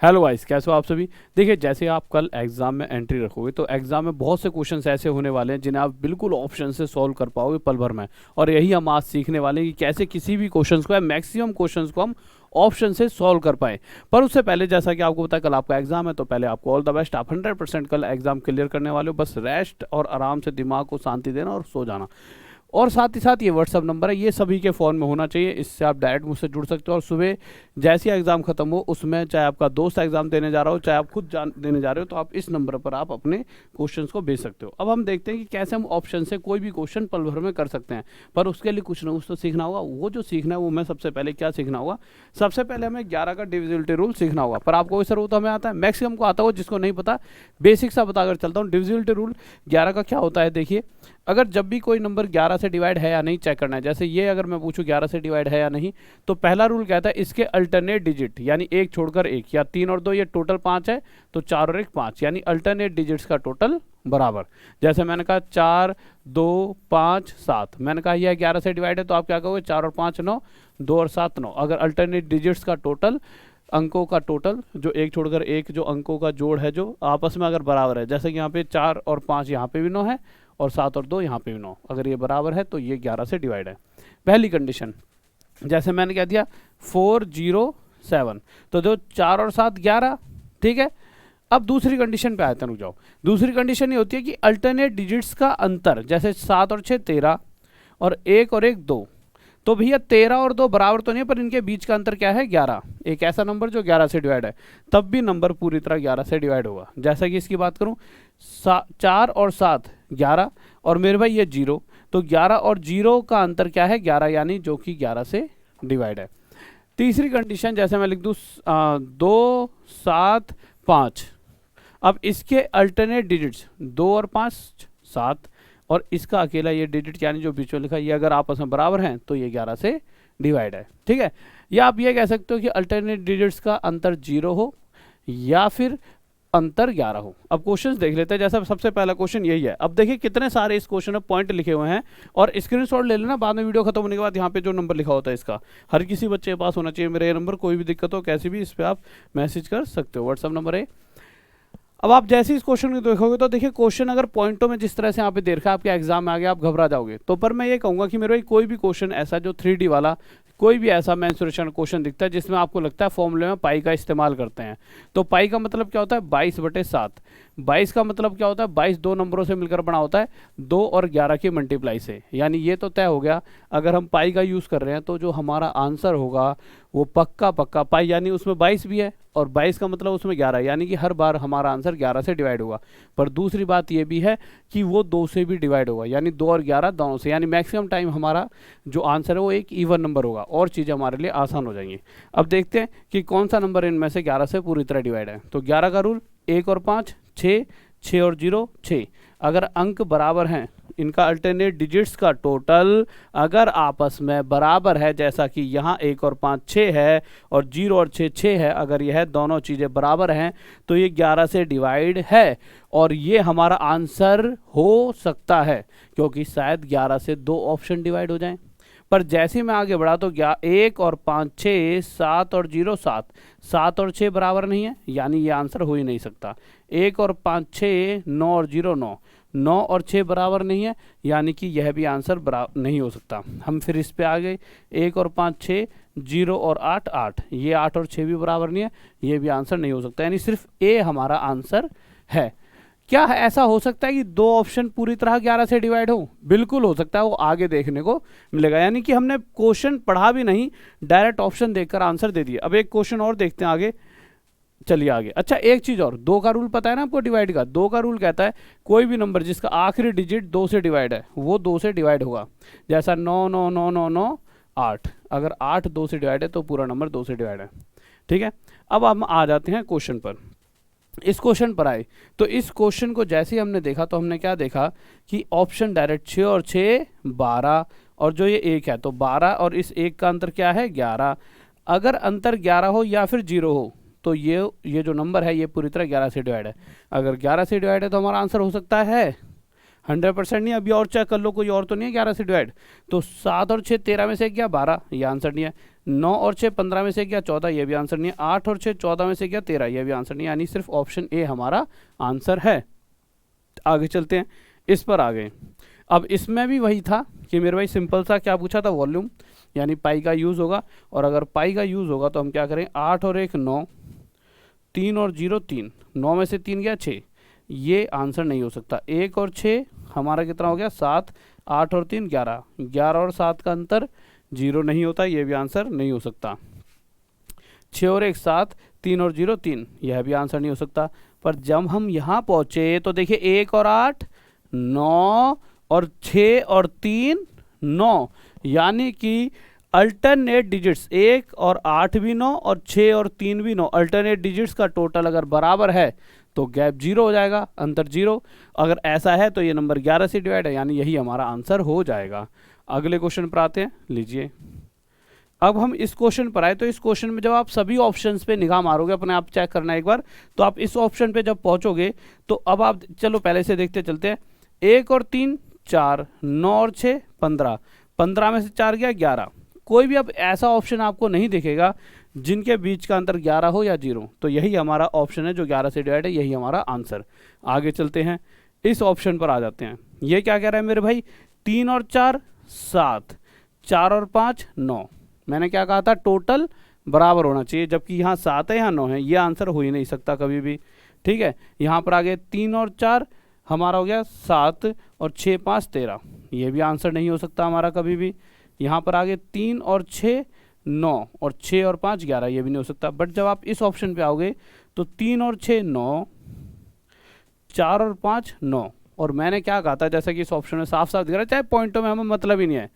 Hello guys, कैसे हो आप सभी। देखिए, जैसे आप कल एग्जाम में एंट्री रखोगे तो एग्जाम में बहुत से क्वेश्चंस ऐसे होने वाले हैं जिन्हें आप बिल्कुल ऑप्शन से सॉल्व कर पाओगे पल भर में। और यही हम आज सीखने वाले हैं कि कैसे किसी भी क्वेश्चंस को या मैक्सिमम क्वेश्चंस को हम ऑप्शन से सॉल्व कर पाए। पर उससे पहले, जैसा कि आपको पता है कल आपका एग्जाम है, तो पहले आपको ऑल द बेस्ट। आप 100% कल एग्जाम क्लियर करने वाले हो। बस रेस्ट और आराम से दिमाग को शांति देना और सो जाना। और साथ ही साथ ये व्हाट्सअप नंबर है, ये सभी के फ़ोन में होना चाहिए। इससे आप डायरेक्ट मुझसे जुड़ सकते हो और सुबह जैसे ही एग्ज़ाम खत्म हो, उसमें चाहे आपका दोस्त एग्ज़ाम देने जा रहा हो, चाहे आप खुद देने जा रहे हो, तो आप इस नंबर पर आप अपने क्वेश्चंस को भेज सकते हो। अब हम देखते हैं कि कैसे हम ऑप्शन से कोई भी क्वेश्चन पल भर में कर सकते हैं। पर उसके लिए कुछ ना कुछ तो सीखना होगा। वो जो सीखना है वो मैं सबसे पहले क्या सीखना होगा, सबसे पहले हमें 11 का डिविजिबिलिटी रूल सीखना होगा। पर आपको सर वो तो हमें आता है, मैक्सिमम को आता हो, जिसको नहीं पता बेसिक सा बता कर चलता हूँ। डिविजिबिलिटी रूल 11 का क्या होता है, देखिए, अगर जब भी कोई नंबर 11 से डिवाइड है या नहीं चेक करना है। जैसे ये अगर मैं पूछूं 11 से डिवाइड है या नहीं, तो पहला रूल कहता है इसके अल्टरनेट डिजिट, यानी एक छोड़कर एक, या 3 और 2 ये टोटल 5 है, तो 4 और 1 5, यानी अल्टरनेट डिजिट्स का टोटल बराबर। जैसे मैंने कहा 4 2 5 7, मैंने कहा यह 11 से डिवाइड है, तो आप क्या कहोगे, 4 और 5 9, 2 और 7 9। अगर अल्टरनेट डिजिट्स का टोटल, अंकों का टोटल, जो एक छोड़कर एक जो अंकों का जोड़ है, जो आपस में अगर बराबर है, जैसे कि यहाँ पे 4 और 5 यहाँ पे भी 9 है, और 7 और 2 यहाँ पे भी 9, अगर ये बराबर है तो ये 11 से डिवाइड है। पहली कंडीशन, जैसे मैंने क्या दिया 4 0 7, तो जो 4 और 7 11, ठीक है। अब दूसरी कंडीशन पे आते हैं, रुक जाओ। दूसरी कंडीशन ये होती है कि अल्टरनेट डिजिट्स का अंतर, जैसे 7 और 6 13, और 1 और 1 2, तो भैया 13 और 2 बराबर तो नहीं है, पर इनके बीच का अंतर क्या है, 11। एक ऐसा नंबर जो 11 से डिवाइड है, तब भी नंबर पूरी तरह 11 से डिवाइड होगा। जैसा कि इसकी बात करूं, 4 और 7 11, और मेरे भाई ये 0, तो 11 और 0 का अंतर क्या है, 11, यानी जो कि 11 से डिवाइड है। तीसरी कंडीशन, जैसे मैं लिख दूँ 2 7 5, अब इसके अल्टरनेट डिजिट्स 2 और 5 7, और इसका अकेला ये डिजिट, यानी जो बीच में लिखा है, ये अगर आपस में बराबर हैं तो ये 11 से डिवाइड है, ठीक है। या आप ये कह सकते हो कि अल्टरनेट डिजिट्स का अंतर 0 हो या फिर अंतर 11 हो। अब क्वेश्चंस देख लेते हैं। जैसा सबसे पहला क्वेश्चन यही है। अब देखिए कितने सारे इस क्वेश्चन में पॉइंट लिखे हुए हैं, और स्क्रीनशॉट ले लेना बाद में, वीडियो खत्म होने के बाद यहाँ पे जो नंबर लिखा होता है इसका हर किसी बच्चे के पास होना चाहिए। मेरा ये नंबर, कोई भी दिक्कत हो कैसी भी, इस पर आप मैसेज कर सकते हो, व्हाट्सअप नंबर है। अब आप जैसे इस क्वेश्चन को देखोगे तो देखिए, क्वेश्चन अगर पॉइंटों में जिस तरह से यहाँ पे दे रखा है, आपके एग्जाम में आ गया, आप घबरा जाओगे। तो पर मैं ये कहूँगा कि मेरे कोई भी क्वेश्चन ऐसा जो 3D वाला, कोई भी ऐसा मेंसुरेशन क्वेश्चन दिखता है जिसमें आपको लगता है फॉर्मूले में पाई का इस्तेमाल करते हैं, तो पाई का मतलब क्या होता है, 22/7। 22 का मतलब क्या होता है, 22 दो नंबरों से मिलकर बना होता है, 2 और 11 की मल्टीप्लाई से। यानी ये तो तय हो गया, अगर हम पाई का यूज़ कर रहे हैं तो जो हमारा आंसर होगा वो पक्का पक्का पाई, यानी उसमें 22 भी है, और 22 का मतलब उसमें 11, यानी कि हर बार हमारा आंसर 11 से डिवाइड होगा। पर दूसरी बात ये भी है कि वो 2 से भी डिवाइड होगा, यानी 2 और 11 दोनों से, यानी मैक्सिमम टाइम हमारा जो आंसर है वो एक इवन नंबर होगा, और चीज़ें हमारे लिए आसान हो जाएंगी। अब देखते हैं कि कौन सा नंबर इनमें से 11 से पूरी तरह डिवाइड है। तो 11 का रूल, 1 और 5 6, 6 और 0 6। अगर अंक बराबर हैं, इनका अल्टरनेट डिजिट्स का टोटल अगर आपस में बराबर है, जैसा कि यहाँ 1 और 5 6 है, और 0 और 6 6 है, अगर यह दोनों चीज़ें बराबर हैं तो ये 11 से डिवाइड है, और ये हमारा आंसर हो सकता है, क्योंकि शायद 11 से 2 ऑप्शन डिवाइड हो जाएं। पर जैसे मैं आगे बढ़ा तो 1 और 5 6, 7 और 0 7, 7 और 6 बराबर नहीं है, यानी ये आंसर हो ही नहीं सकता। 1 और 5 6, 9 और 0 9, 9 और 6 बराबर नहीं है, यानी कि यह भी आंसर बराबर नहीं हो सकता। हम फिर इस पे आ गए, 1 और 5 6, 0 और 8 8, ये 8 और 6 भी बराबर नहीं है, ये भी आंसर नहीं हो सकता, यानी सिर्फ ए हमारा आंसर है। क्या ऐसा हो सकता है कि 2 ऑप्शन पूरी तरह 11 से डिवाइड हो? बिल्कुल हो सकता है, वो आगे देखने को मिलेगा। यानी कि हमने क्वेश्चन पढ़ा भी नहीं, डायरेक्ट ऑप्शन देखकर आंसर दे दिया। अब एक क्वेश्चन और देखते हैं आगे, चलिए आगे। अच्छा, एक चीज और, 2 का रूल पता है ना आपको डिवाइड का। 2 का रूल कहता है कोई भी नंबर जिसका आखिरी डिजिट 2 से डिवाइड है वो 2 से डिवाइड होगा। जैसा 9 9 9 9 9 8, अगर 8 2 से डिवाइड है तो पूरा नंबर 2 से डिवाइड है, ठीक है। अब हम आ जाते हैं क्वेश्चन पर। इस क्वेश्चन पर आए तो इस क्वेश्चन को जैसे ही हमने देखा तो हमने क्या देखा कि ऑप्शन डायरेक्ट 6 और 6 12, और जो ये 1 है तो 12, और इस 1 का अंतर क्या है 11। अगर अंतर 11 हो या फिर 0 हो तो ये जो नंबर है ये पूरी तरह 11 से डिवाइड है। अगर 11 से डिवाइड है तो हमारा आंसर हो सकता है 100% नहीं। अभी और चेक कर लो, कोई और तो नहीं है 11 से डिवाइड। तो 7 और 6 13 में से गया 12, ये आंसर नहीं है। 9 और 6 15 में से गया 14, ये भी आंसर नहीं है। 8 और 6 14 में से गया 13, ये भी आंसर नहीं है। यानी सिर्फ ऑप्शन ए हमारा आंसर है। आगे चलते हैं, इस पर आ गए। अब इसमें भी वही था कि मेरे भाई सिंपल सा क्या पूछा था, वॉल्यूम यानी पाई का यूज़ होगा। और अगर पाई का यूज़ होगा तो हम क्या करें, 8 और 1 9, 3 और 0 3, 9 में से 3 गया 6, ये आंसर नहीं हो सकता। 1 और 6 हमारा कितना हो गया 7, 8 और 3 11, 11 और 7 का अंतर 0 नहीं होता, ये भी आंसर नहीं हो सकता। 6 और 1 7, 3 और 0 3, यह भी आंसर नहीं हो सकता। पर जब हम यहाँ पहुँचे तो देखिए 1 और 8 9 और 6 और 3 9, यानी कि अल्टरनेट डिजिट्स 1 और 8 भी 9 और 6 और 3 भी 9, अल्टरनेट डिजिट्स का टोटल अगर बराबर है तो गैप 0 हो जाएगा, अंतर 0। अगर ऐसा है तो ये नंबर 11 से डिवाइड है, यानी यही हमारा आंसर हो जाएगा। अगले क्वेश्चन पर आते हैं, लीजिए। अब हम इस क्वेश्चन पर आए तो इस क्वेश्चन में जब आप सभी ऑप्शंस पे निगाह मारोगे, अपने आप चेक करना एक बार, तो आप इस ऑप्शन पे जब पहुंचोगे तो अब आप चलो पहले से देखते चलते हैं। 1 और 3 4, 9 और 6 15, 15 में से 4 गया 11। कोई भी अब ऐसा ऑप्शन आपको नहीं दिखेगा जिनके बीच का अंतर 11 हो या 0, तो यही हमारा ऑप्शन है जो 11 से डिवाइड है, यही हमारा आंसर। आगे चलते हैं, इस ऑप्शन पर आ जाते हैं। ये क्या कह रहा है मेरे भाई, 3 और 4 7, 4 और 5 9। मैंने क्या कहा था, टोटल बराबर होना चाहिए, जबकि यहाँ 7 है यहाँ 9 है, ये आंसर हो ही नहीं सकता कभी भी। ठीक है, यहाँ पर आगे 3 और 4 हमारा हो गया 7 और 6 5 13, ये भी आंसर नहीं हो सकता हमारा कभी भी। यहाँ पर आगे 3 और 6 9 और 6 और 5 11, ये भी नहीं हो सकता। बट जब आप इस ऑप्शन पे आओगे तो 3 और 6 9, 4 और 5 9, और मैंने क्या कहा था, जैसा कि इस ऑप्शन में साफ साफ दिख रहा है, चाहे पॉइंटों में हमें मतलब ही नहीं है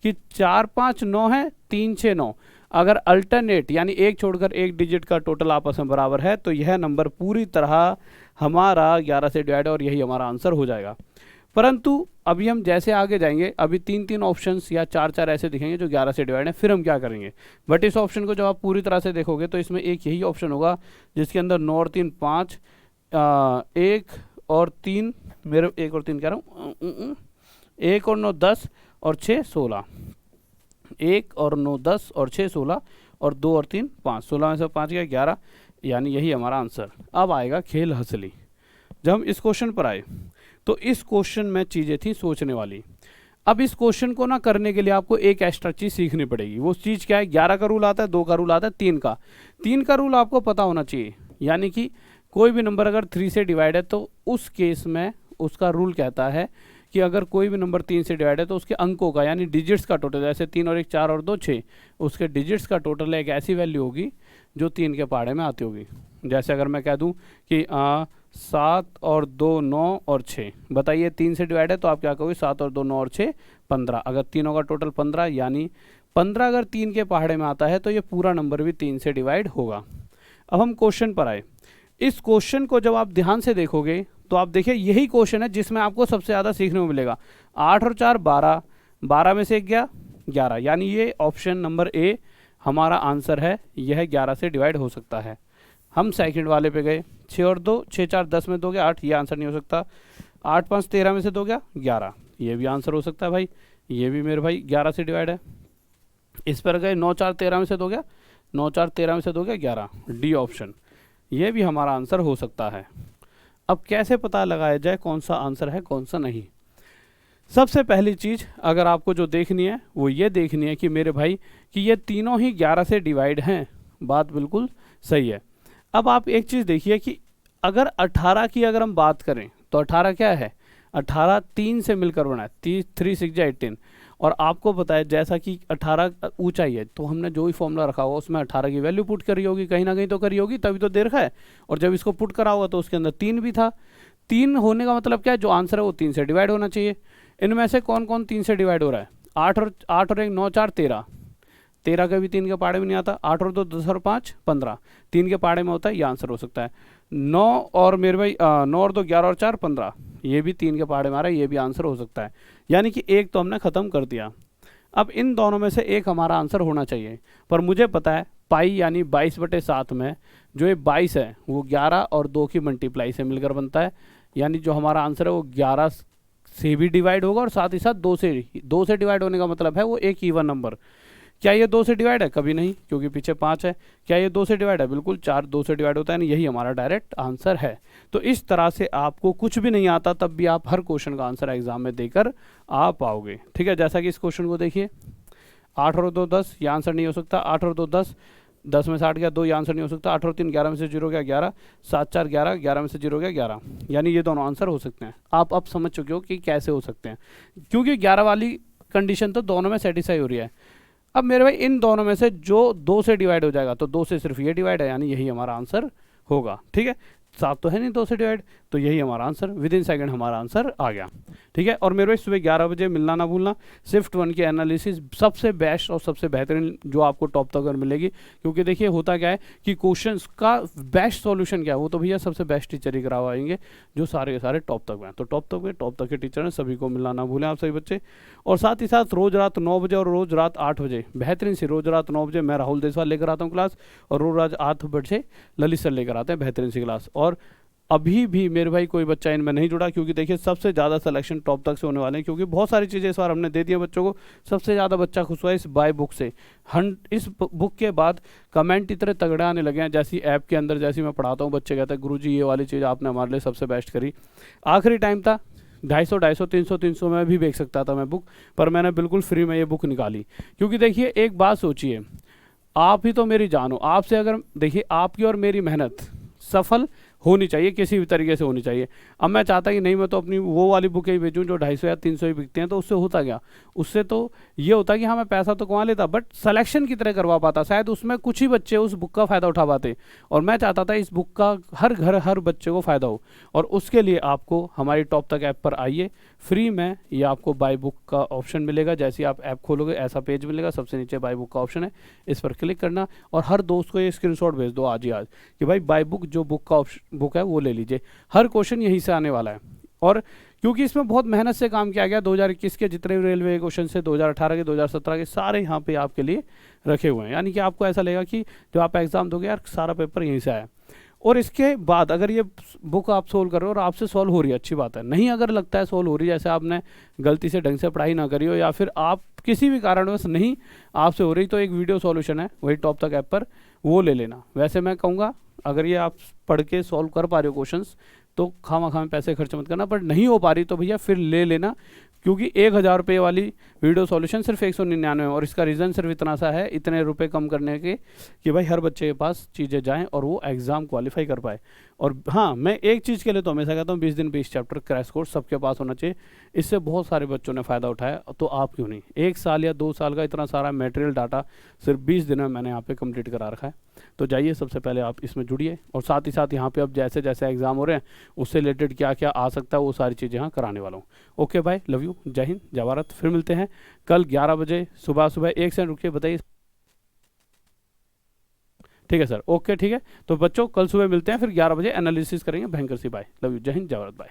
कि 4 5 9 है, 3 6 9, अगर अल्टरनेट यानी एक छोड़कर एक डिजिट का टोटल आपस में बराबर है तो यह नंबर पूरी तरह हमारा 11 से डिवाइड है और यही हमारा आंसर हो जाएगा। परंतु अभी हम जैसे आगे जाएंगे, अभी 3 ऑप्शंस या 4 ऐसे दिखेंगे जो 11 से डिवाइड है, फिर हम क्या करेंगे। बट इस ऑप्शन को जब आप पूरी तरह से देखोगे तो इसमें एक यही ऑप्शन होगा जिसके अंदर 9 और 3 5, 1 और 3, मेरे 1 और 3 कह रहा हूँ, 1 और 9 10 और 6 16, 1 और 9 10 और 6 16, और 2 और 3 5, 16 में से 5 गया 11, यानी यही हमारा आंसर। अब आएगा खेल हंसली। जब हम इस क्वेश्चन पर आए तो इस क्वेश्चन में चीज़ें थी सोचने वाली। अब इस क्वेश्चन को ना करने के लिए आपको एक एक्स्ट्रा चीज़ सीखनी पड़ेगी। वो चीज़ क्या है, 11 का रूल आता है, 2 का रूल आता है, 3 का रूल आपको पता होना चाहिए। यानी कि कोई भी नंबर अगर 3 से डिवाइड है तो उस केस में उसका रूल कहता है कि अगर कोई भी नंबर 3 से डिवाइड है तो उसके अंकों का यानी डिजिट्स का टोटल, जैसे 3 और 1 4 और 2 6, उसके डिजिट्स का टोटल एक ऐसी वैल्यू होगी जो 3 के पहाड़े में आती होगी। जैसे अगर मैं कह दूं कि 7 और 2 9 और 6, बताइए 3 से डिवाइड है तो आप क्या कहोगे, 7 और 2 9 और 6 15, अगर तीनों का टोटल 15, यानी 15 अगर 3 के पहाड़े में आता है तो ये पूरा नंबर भी 3 से डिवाइड होगा। अब हम क्वेश्चन पर आए। इस क्वेश्चन को जब आप ध्यान से देखोगे तो आप देखिए यही क्वेश्चन है जिसमें आपको सबसे ज़्यादा सीखने को मिलेगा। 8 और 4 12, 12 में से गया 11, यानी ये ऑप्शन नंबर ए हमारा आंसर है, यह 11 से डिवाइड हो सकता है। हम सेकंड वाले पे गए, 6 और 2 6 4 10 में 2 गया 8, ये आंसर नहीं हो सकता। 8 5 13 में से 2 गया 11, ये भी आंसर हो सकता है भाई, ये भी मेरे भाई 11 से डिवाइड है। इस पर गए 9 4 13 में से 2 गया 9 4 13 में से 2 गया 11, डी ऑप्शन, ये भी हमारा आंसर हो सकता है। अब कैसे पता लगाया जाए कौन सा आंसर है कौन सा नहीं। सबसे पहली चीज़ अगर आपको जो देखनी है वो ये देखनी है कि मेरे भाई कि ये तीनों ही 11 से डिवाइड हैं, बात बिल्कुल सही है। अब आप एक चीज़ देखिए कि अगर 18 की अगर हम बात करें तो 18 क्या है, 18 3 से मिलकर बना है, 3 6 18, और आपको पता है जैसा कि 18 ऊंचाई है तो हमने जो भी फॉर्मूला रखा होगा उसमें 18 की वैल्यू पुट करी होगी, कहीं ना कहीं तो करी होगी, तभी तो दे रखा है। और जब इसको पुट करा होगा तो उसके अंदर 3 भी था। 3 होने का मतलब क्या है, जो आंसर है वो 3 से डिवाइड होना चाहिए। इनमें से कौन कौन 3 से डिवाइड हो रहा है, 8 और 1 9 4 13, 13 का भी 3 के पहाड़े में नहीं आता। 8 और 2 10 और 5 15, 3 के पहाड़े में होता है, ये आंसर हो सकता है। 9 और मेरे भाई 9 और 2 11 और 4 15, ये भी 3 के पहाड़े में आ रहा है, ये भी आंसर हो सकता है। यानी कि एक तो हमने ख़त्म कर दिया। अब इन दोनों में से एक हमारा आंसर होना चाहिए, पर मुझे पता है पाई यानी 22/7 में जो ये 22 है वो 11 और 2 की मल्टीप्लाई से मिलकर बनता है, यानी जो हमारा आंसर है वो 11 से भी डिवाइड होगा और साथ ही साथ 2 से डिवाइड होने का मतलब है वो एक इवन नंबर। क्या ये 2 से डिवाइड है? कभी नहीं, क्योंकि पीछे 5 है। क्या ये 2 से डिवाइड है? बिल्कुल, 4 2 से डिवाइड होता है, यही हमारा डायरेक्ट आंसर है। तो इस तरह से आपको कुछ भी नहीं आता तब भी आप हर क्वेश्चन का आंसर एग्जाम में देकर आ पाओगे। ठीक है, जैसा कि इस क्वेश्चन को देखिए, 8 और 2 10, ये आंसर नहीं हो सकता। 8 और 2 10, 10 में से 8 गया, 2 ये आंसर नहीं हो सकता। 8 और 3 11 में से 0 गया 11, 7 4 11, 11 में से 0 गया 11, यानी ये दोनों आंसर हो सकते हैं। आप अब समझ चुके हो कि कैसे हो सकते हैं, क्योंकि 11 वाली कंडीशन तो दोनों में सेटिस्फाई हो रही है। अब मेरे भाई इन दोनों में से जो 2 से डिवाइड हो जाएगा, तो 2 से सिर्फ ये डिवाइड है, यानी यही हमारा आंसर होगा। ठीक है, 7 तो है नहीं 2 से डिवाइड, तो यही हमारा आंसर, विद इन सेकंड हमारा आंसर आ गया। ठीक है, और मेरे भाई सुबह 11 बजे मिलना ना भूलना। शिफ्ट 1 की एनालिसिस सबसे बेस्ट और सबसे बेहतरीन जो आपको टॉप तक मिलेगी, क्योंकि देखिए होता क्या है कि क्वेश्चंस का बेस्ट सॉल्यूशन क्या है, वो तो भैया सबसे बेस्ट टीचर ही करवाएंगे जो सारे के सारे टॉप तक हैं। तो टॉप तक के टीचर हैं, सभी को मिलना ना भूलें आप सभी बच्चे। और साथ ही साथ रोज रात 9 बजे और रोज रात 8 बजे बेहतरीन सी, रोज रात 9 बजे मैं राहुल देसवाल लेकर आता हूँ क्लास, और रोज रात 8 बजे ललित सर लेकर आते हैं बेहतरीन सी क्लास। और अभी भी मेरे भाई कोई बच्चा इनमें नहीं जुड़ा, क्योंकि देखिए सबसे ज़्यादा सिलेक्शन टॉप तक से होने वाले हैं, क्योंकि बहुत सारी चीज़ें इस बार हमने दे दी है बच्चों को। सबसे ज़्यादा बच्चा खुश हुआ इस बाय बुक से। इस बुक के बाद कमेंट इतने तगड़े आने लगे हैं, जैसी ऐप के अंदर जैसी मैं पढ़ाता हूँ, बच्चे कहते हैं गुरुजी ये वाली चीज़ आपने हमारे लिए सबसे बेस्ट करी। आखिरी टाइम था 250 300 में भी बेच सकता था मैं बुक, पर मैंने बिल्कुल फ्री में ये बुक निकाली। क्योंकि देखिए एक बात सोचिए, आप ही तो मेरी जान हो, आपसे अगर देखिए आपकी और मेरी मेहनत सफल होनी चाहिए, किसी भी तरीके से होनी चाहिए। अब मैं चाहता कि नहीं मैं तो अपनी वो वाली बुकें ही बेचूं जो 250 या 300 ही बिकती हैं, तो उससे होता क्या, उससे तो ये होता कि हाँ मैं पैसा तो कमा लेता, बट सिलेक्शन की तरह करवा पाता, शायद उसमें कुछ ही बच्चे उस बुक का फ़ायदा उठा पाते। और मैं चाहता था इस बुक का हर घर हर बच्चे को फ़ायदा हो, और उसके लिए आपको हमारी टॉप तक ऐप पर आइए, फ्री में ये आपको बाय बुक का ऑप्शन मिलेगा। जैसे ही आप ऐप खोलोगे ऐसा पेज मिलेगा, सबसे नीचे बाय बुक का ऑप्शन है, इस पर क्लिक करना और हर दोस्त को ये स्क्रीनशॉट भेज दो आज ही आज कि भाई बाय बुक जो बुक का बुक है वो ले लीजिए। हर क्वेश्चन यहीं से आने वाला है, और क्योंकि इसमें बहुत मेहनत से काम किया गया, 2021 के जितने भी रेलवे क्वेश्चन से 2018 के 2017 के सारे यहाँ पे आपके लिए रखे हुए हैं, यानी कि आपको ऐसा लगेगा कि जब आप एग्जाम दोगे यार सारा पेपर यहीं से आया। और इसके बाद अगर ये बुक आप सोल्व कर रहे हो और आपसे सॉल्व हो रही है, अच्छी बात है। नहीं अगर लगता है सॉल्व हो रही है, जैसे आपने गलती से ढंग से पढ़ाई ना करी हो, या फिर आप किसी भी कारणवश नहीं आपसे हो रही, तो एक वीडियो सॉल्यूशन है वही टॉप तक ऐप पर, वो ले लेना। वैसे मैं कहूँगा अगर ये आप पढ़ के सॉल्व कर पा रहे हो क्वेश्चंस तो खामा में पैसे खर्च मत करना, पर नहीं हो पा रही तो भैया फिर ले लेना, क्योंकि 1000 रुपये वाली वीडियो सॉल्यूशन सिर्फ 199 और इसका रीज़न सिर्फ इतना सा है, इतने रुपए कम करने के कि भाई हर बच्चे के पास चीज़ें जाएं और वो एग्ज़ाम क्वालिफाई कर पाए। और हाँ, मैं एक चीज़ के लिए तो हमेशा कहता हूँ 20 दिन 20 चैप्टर क्रैश कोर्स सबके पास होना चाहिए। इससे बहुत सारे बच्चों ने फ़ायदा उठाया, तो आप क्यों नहीं। 1 साल या 2 साल का इतना सारा मटेरियल डाटा सिर्फ 20 दिन में मैंने यहाँ पे कंप्लीट करा रखा है। तो जाइए सबसे पहले आप इसमें जुड़िए, और साथ ही साथ यहाँ पे अब जैसे जैसे एग्ज़ाम हो रहे हैं उससे रिलेटेड क्या क्या आ सकता है वो सारी चीज़ें यहाँ कराने वाला हूँ। ओके बाय, लव यू, जय हिंद, जय भारत। फिर मिलते हैं कल 11 बजे सुबह। एक सेकंड रुकिए, बताइए। ठीक है सर, ओके ठीक है। तो बच्चों कल सुबह मिलते हैं, फिर 11 बजे एनालिसिस करेंगे भयंकर सी। बाय, लव यू, जय हिंद, जय भारत, बाय।